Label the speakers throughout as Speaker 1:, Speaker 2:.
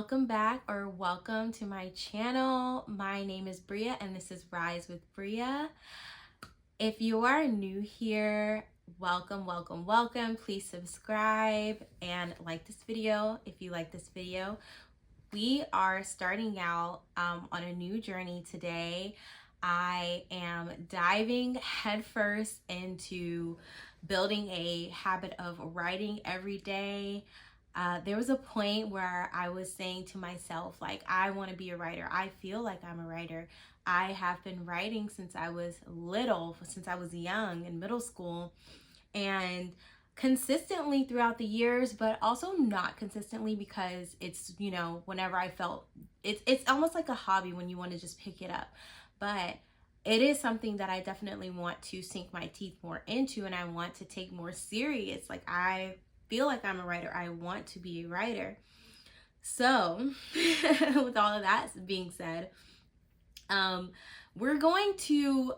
Speaker 1: welcome back or welcome to my channel. My name is Bria and this is Rise with Bria. If you are new here, welcome. Please subscribe and like this video if you like this video. We are starting out on a new journey today. I am diving headfirst into building a habit of writing every day. There was a point where I was saying to myself, like, I want to be a writer. I feel like I'm a writer. I have been writing since I was little, since I was young in middle school, and consistently throughout the years, but also not consistently because it's, whenever I felt it's almost like a hobby when you want to just pick it up. But it is something that I definitely want to sink my teeth more into and I want to take more serious. Like, I feel like I'm a writer. I want to be a writer. So with all of that being said, we're going to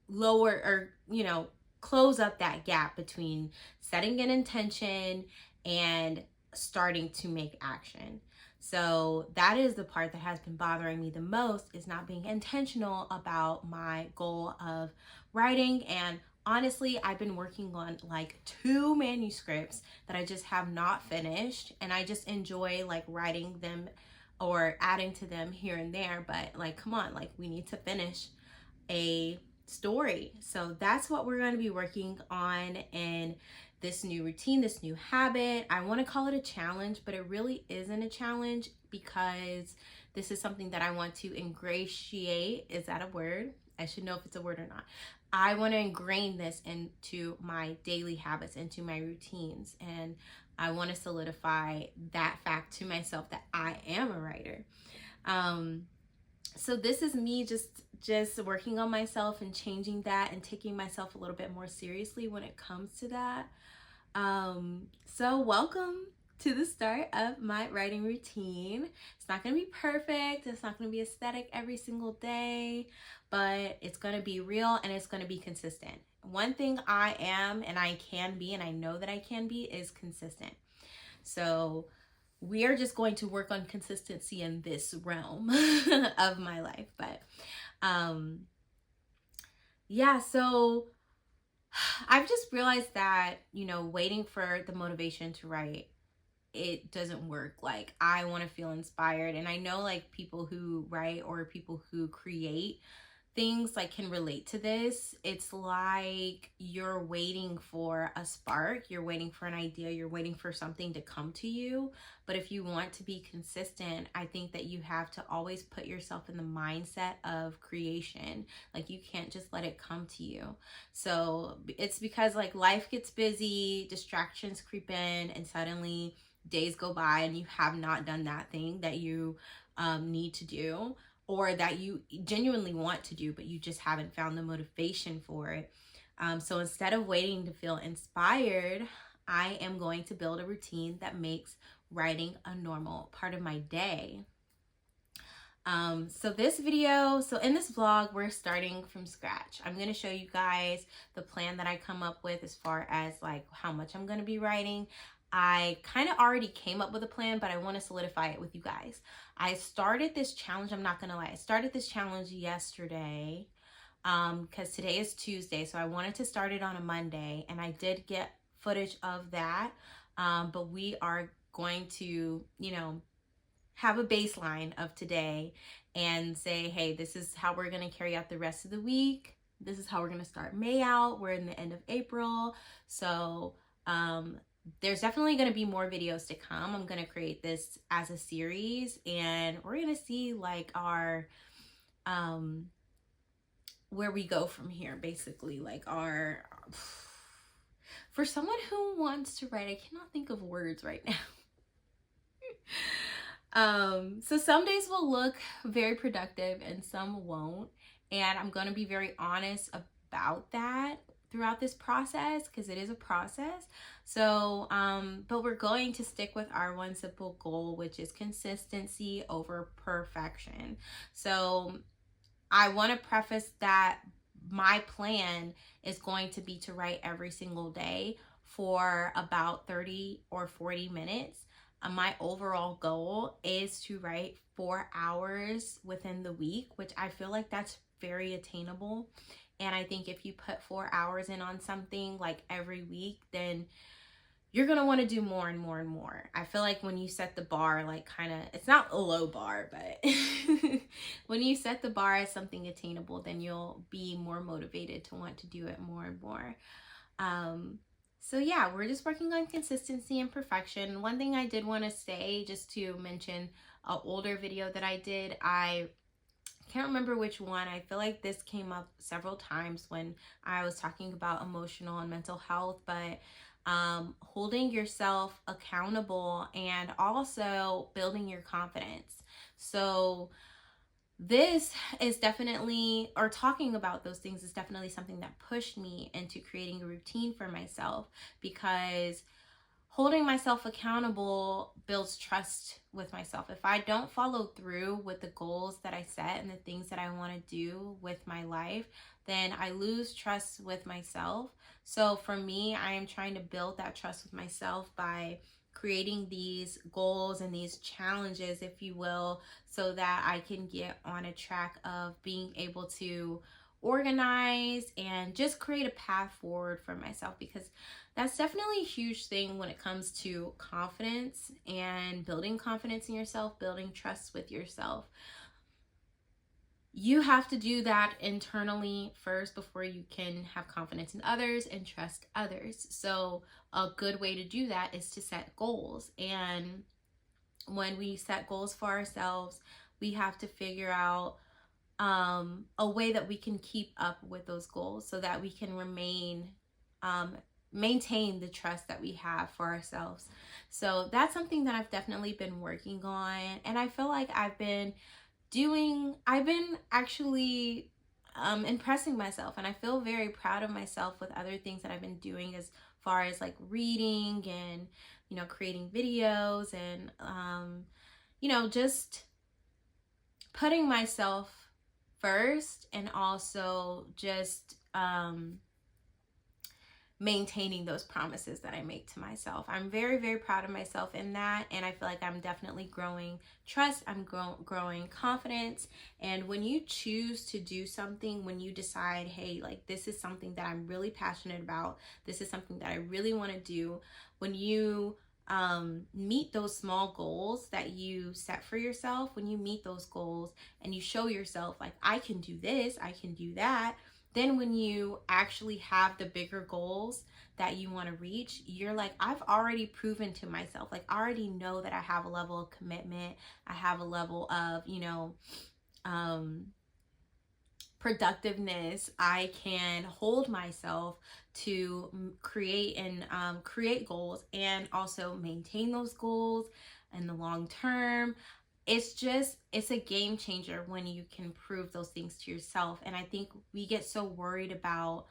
Speaker 1: lower or close up that gap between setting an intention and starting to make action. So that is the part that has been bothering me the most, is not being intentional about my goal of writing. And honestly, I've been working on like 2 manuscripts that I just have not finished, and I just enjoy like writing them or adding to them here and there, but like, come on, like, we need to finish a story. So that's what we're going to be working on in this new routine, this new habit. I want to call it a challenge, but it really isn't a challenge because this is something that I want to ingratiate. Is that a word? I should know if it's a word or not. I want to ingrain this into my daily habits, into my routines, and I want to solidify that fact to myself that I am a writer. So this is me just working on myself and changing that and taking myself a little bit more seriously when it comes to that. So welcome to the start of my writing routine. It's not going to be perfect. It's not going to be aesthetic every single day, but it's going to be real and it's going to be consistent. One thing I am and I can be, and I know that I can be, is consistent. So we are just going to work on consistency in this realm of my life. But yeah, so I've just realized that, waiting for the motivation to write, it doesn't work. Like, I want to feel inspired, and I know like people who write or people who create things like can relate to this. It's like you're waiting for a spark, you're waiting for an idea, you're waiting for something to come to you. But if you want to be consistent, I think that you have to always put yourself in the mindset of creation. Like, you can't just let it come to you. So it's because like life gets busy, distractions creep in, and suddenly days go by and you have not done that thing that you need to do, or that you genuinely want to do, but you just haven't found the motivation for it. So instead of waiting to feel inspired, I am going to build a routine that makes writing a normal part of my day. So in this vlog, we're starting from scratch. I'm going to show you guys the plan that I come up with as far as like how much I'm going to be writing. I kind of already came up with a plan, but I want to solidify it with you guys. I started this challenge, I'm not going to lie. I started this challenge yesterday because today is Tuesday. So I wanted to start it on a Monday, and I did get footage of that. But we are going to, have a baseline of today and say, hey, this is how we're going to carry out the rest of the week. This is how we're going to start May out. We're in the end of April. So, there's definitely going to be more videos to come. I'm going to create this as a series, and we're going to see like our, where we go from here, basically, like for someone who wants to write, I cannot think of words right now. So some days will look very productive and some won't. And I'm going to be very honest about that throughout this process, because it is a process. So, but we're going to stick with our one simple goal, which is consistency over perfection. So I want to preface that my plan is going to be to write every single day for about 30 or 40 minutes. my overall goal is to write 4 hours within the week, which I feel like that's very attainable. And I think if you put 4 hours in on something like every week, then you're going to want to do more and more and more. I feel like when you set the bar, like kind of, it's not a low bar, but when you set the bar as something attainable, then you'll be more motivated to want to do it more and more. So yeah, we're just working on consistency and perfection. One thing I did want to say, just to mention an older video that I did, I can't remember which one. I feel like this came up several times when I was talking about emotional and mental health, but holding yourself accountable and also building your confidence. So this is definitely, or talking about those things is definitely something that pushed me into creating a routine for myself, because holding myself accountable builds trust with myself. If I don't follow through with the goals that I set and the things that I want to do with my life, then I lose trust with myself. So for me, I am trying to build that trust with myself by creating these goals and these challenges, if you will, so that I can get on a track of being able to organize and just create a path forward for myself, because that's definitely a huge thing when it comes to confidence and building confidence in yourself, building trust with yourself. You have to do that internally first before you can have confidence in others and trust others. So a good way to do that is to set goals. And when we set goals for ourselves, we have to figure out a way that we can keep up with those goals so that we can maintain the trust that we have for ourselves. So that's something that I've definitely been working on, and I feel like I've been actually impressing myself, and I feel very proud of myself with other things that I've been doing as far as like reading and, creating videos and, just putting myself first, and also just maintaining those promises that I make to myself. I'm very, very proud of myself in that, and I feel like I'm definitely growing trust, I'm growing confidence. And when you choose to do something, when you decide, hey, like this is something that I'm really passionate about, this is something that I really want to do, when you meet those small goals that you set for yourself, when you meet those goals and you show yourself like, I can do this, I can do that, then when you actually have the bigger goals that you want to reach, you're like, I've already proven to myself, like I already know that I have a level of commitment, I have a level of, productiveness. I can hold myself to create goals and also maintain those goals in the long term. It's a game changer when you can prove those things to yourself. And I think we get so worried about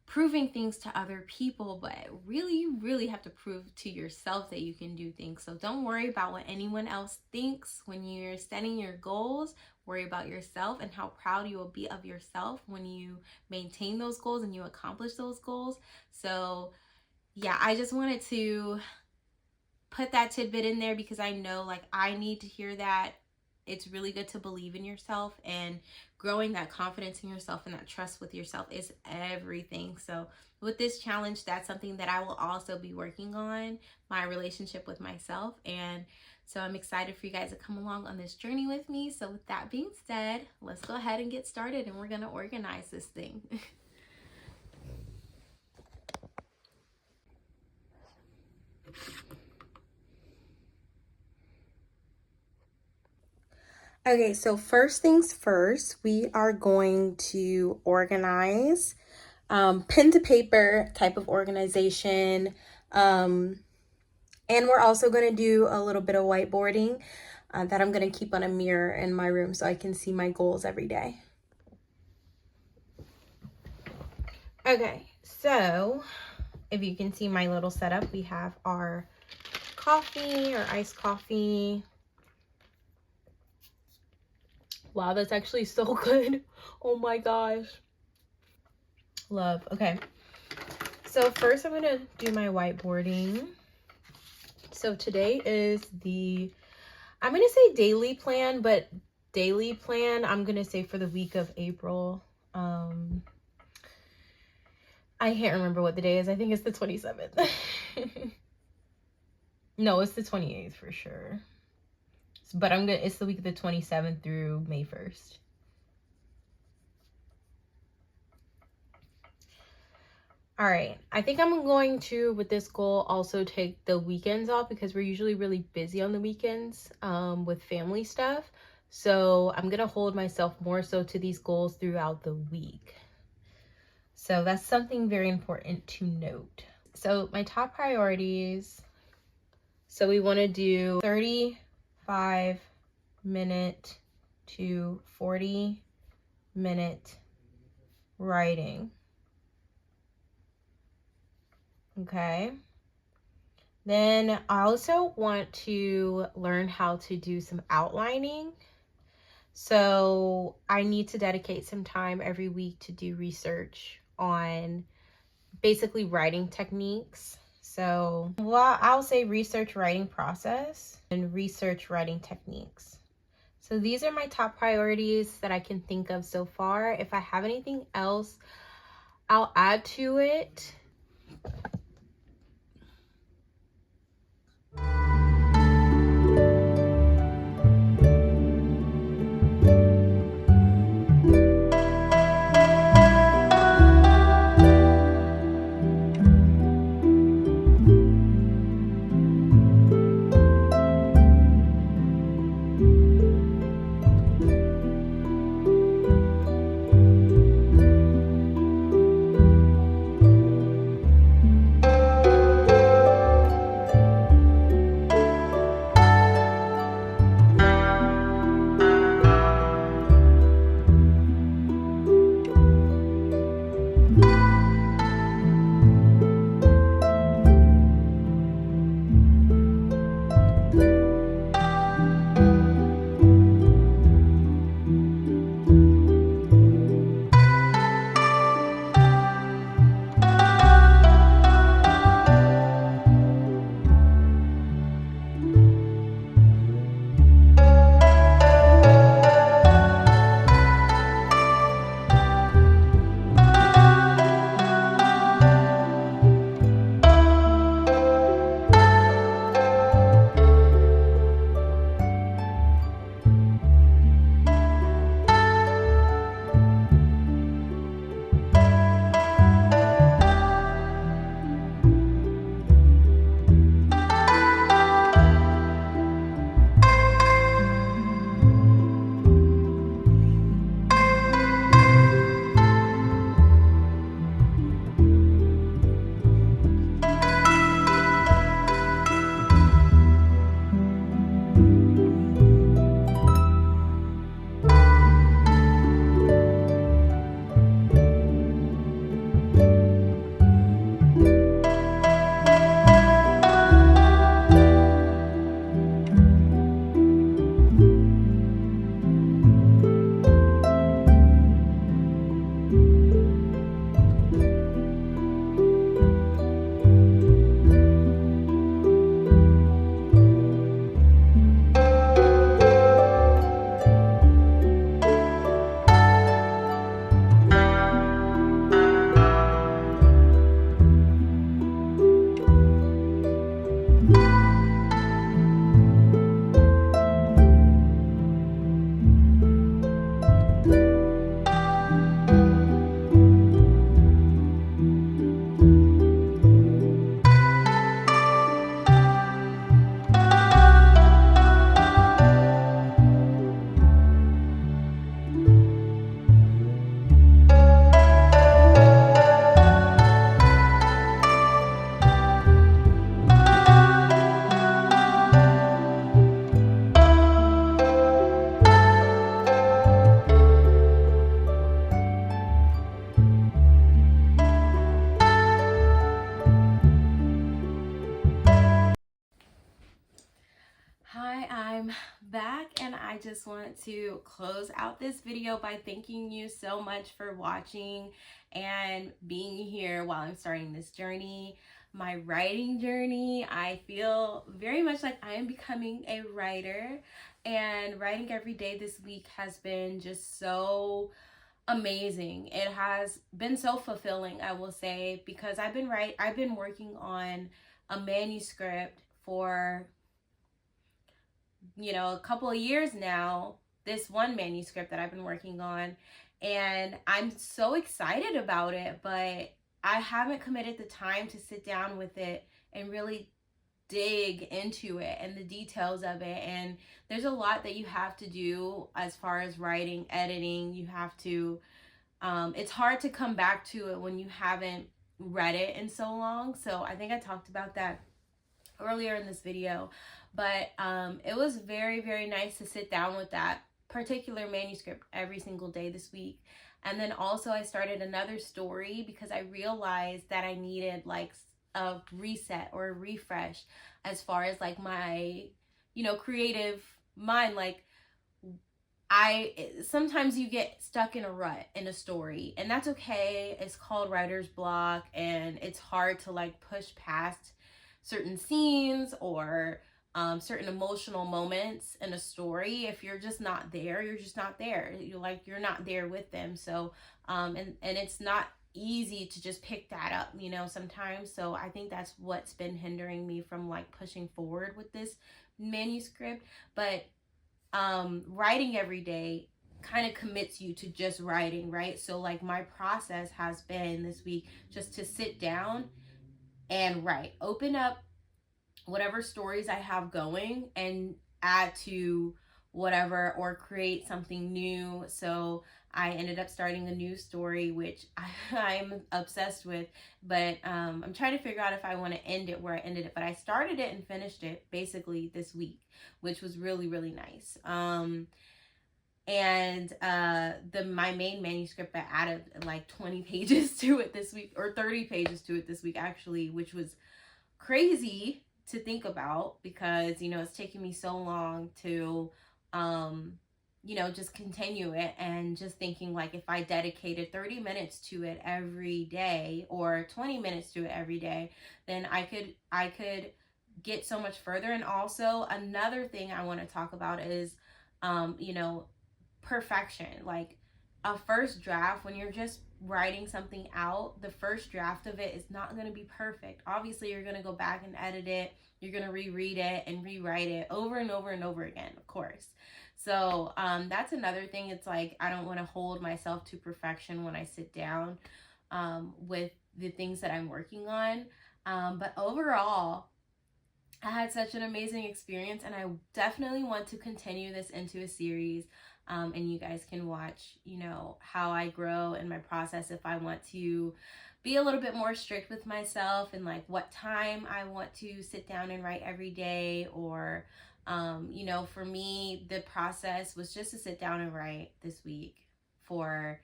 Speaker 1: proving things to other people, but really, you really have to prove to yourself that you can do things. So don't worry about what anyone else thinks when you're setting your goals. Worry about yourself and how proud you will be of yourself when you maintain those goals and you accomplish those goals. So yeah, I just wanted to put that tidbit in there because I know like I need to hear that. It's really good to believe in yourself, and growing that confidence in yourself and that trust with yourself is everything. So with this challenge, that's something that I will also be working on, my relationship with myself. And so I'm excited for you guys to come along on this journey with me. So with that being said, let's go ahead and get started, and we're going to organize this thing. Okay, so first things first, we are going to organize, pen to paper type of organization. And we're also going to do a little bit of whiteboarding that I'm going to keep on a mirror in my room so I can see my goals every day. Okay, so if you can see my little setup, we have our coffee or iced coffee. Wow, that's actually so good. Oh my gosh. Love. Okay. So first I'm going to do my whiteboarding. So today is I'm going to say daily plan, but daily plan, I'm going to say for the week of April. I can't remember what the day is. I think it's the 27th. No, it's the 28th for sure. But it's the week of the 27th through May 1st. All right, I think I'm going to, with this goal, also take the weekends off because we're usually really busy on the weekends with family stuff. So I'm going to hold myself more so to these goals throughout the week. So that's something very important to note. So my top priorities, so we want to do 35-minute to 40-minute writing. Okay. Then I also want to learn how to do some outlining. So I need to dedicate some time every week to do research on basically writing techniques. So I'll say research writing process and research writing techniques. So these are my top priorities that I can think of so far. If I have anything else, I'll add to it. I'm back, and I just want to close out this video by thanking you so much for watching and being here while I'm starting this journey. my writing journey. I feel very much like I am becoming a writer, and writing every day this week has been just so amazing. It has been so fulfilling, I will say, because I've been working on a manuscript for a couple of years now, this one manuscript that I've been working on, and I'm so excited about it, but I haven't committed the time to sit down with it and really dig into it and the details of it. And there's a lot that you have to do as far as writing, editing. You have to it's hard to come back to it when you haven't read it in so long. So I think I talked about that earlier in this video, but it was very, very nice to sit down with that particular manuscript every single day this week. And then also I started another story because I realized that I needed like a reset or a refresh as far as like my creative mind. Like, sometimes you get stuck in a rut in a story, and that's okay. It's called writer's block, and it's hard to like push past certain scenes or certain emotional moments in a story. If you're just not there, you're just not there. You're not there with them. So and it's not easy to just pick that up, sometimes. So I think that's what's been hindering me from like pushing forward with this manuscript. But writing every day kind of commits you to just writing, right? So like my process has been this week just to sit down and write, open up whatever stories I have going and add to whatever, or create something new. So I ended up starting a new story, which I'm obsessed with, but I'm trying to figure out if I want to end it where I ended it. But I started it and finished it basically this week, which was really, really nice. And my main manuscript, I added like 20 pages to it this week, or 30 pages to it this week actually, which was crazy to think about because it's taken me so long to just continue it. And just thinking like, if I dedicated 30 minutes to it every day or 20 minutes to it every day, then I could get so much further. And also another thing I want to talk about is perfection. Like a first draft, when you're just writing something out, the first draft of it is not going to be perfect. Obviously, you're going to go back and edit it. You're going to reread it and rewrite it over and over and over again, of course. So that's another thing. It's like, I don't want to hold myself to perfection when I sit down with the things that I'm working on. But overall, I had such an amazing experience, and I definitely want to continue this into a series. And you guys can watch, how I grow in my process. If I want to be a little bit more strict with myself and like what time I want to sit down and write every day, or, for me, the process was just to sit down and write this week for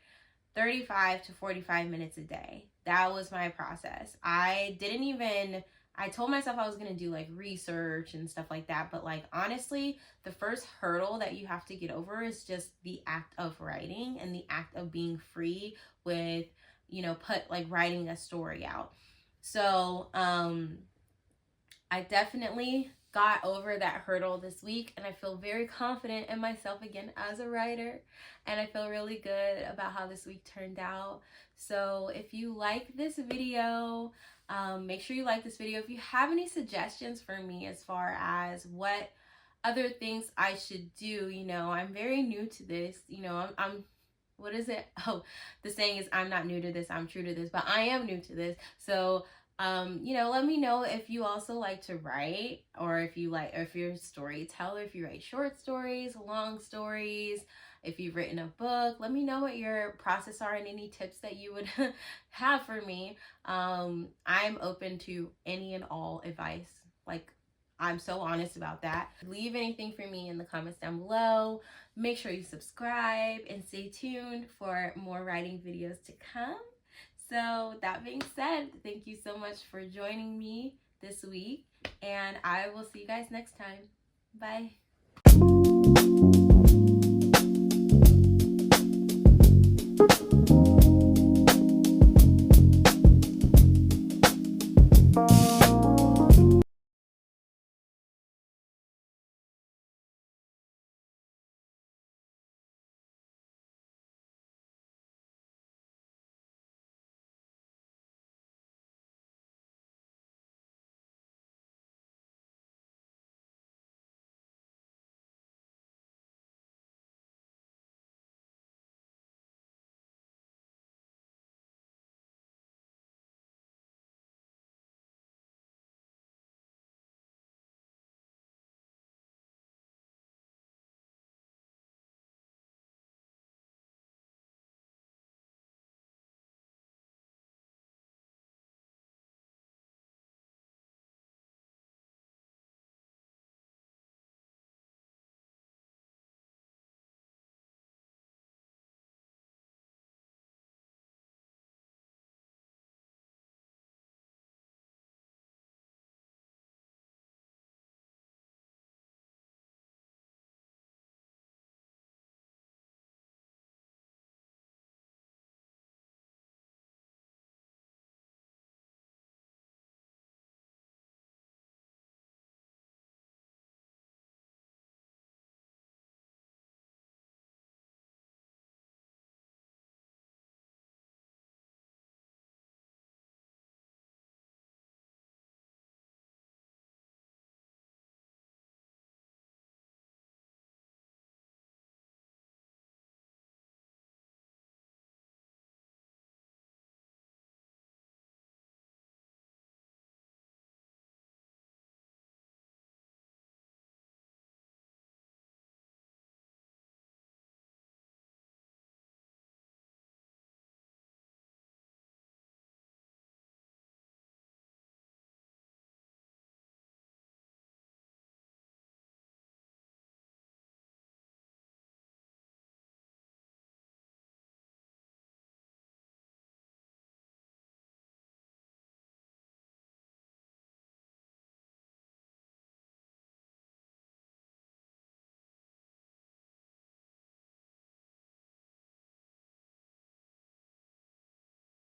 Speaker 1: 35 to 45 minutes a day. That was my process. I told myself I was going to do like research and stuff like that. But like, honestly, the first hurdle that you have to get over is just the act of writing and the act of being free with, writing a story out. So, I definitely got over that hurdle this week, and I feel very confident in myself again as a writer, and I feel really good about how this week turned out. So if you like this video, make sure you like this video. If you have any suggestions for me as far as what other things I should do, I'm very new to this. I'm what is it? Oh, the saying is, I'm not new to this, I'm true to this, but I am new to this. So let me know if you also like to write, or if you're a storyteller, if you write short stories, long stories, if you've written a book. Let me know what your process are and any tips that you would have for me. I'm open to any and all advice. Like, I'm so honest about that. Leave anything for me in the comments down below. Make sure you subscribe and stay tuned for more writing videos to come. So that being said, thank you so much for joining me this week, and I will see you guys next time. Bye.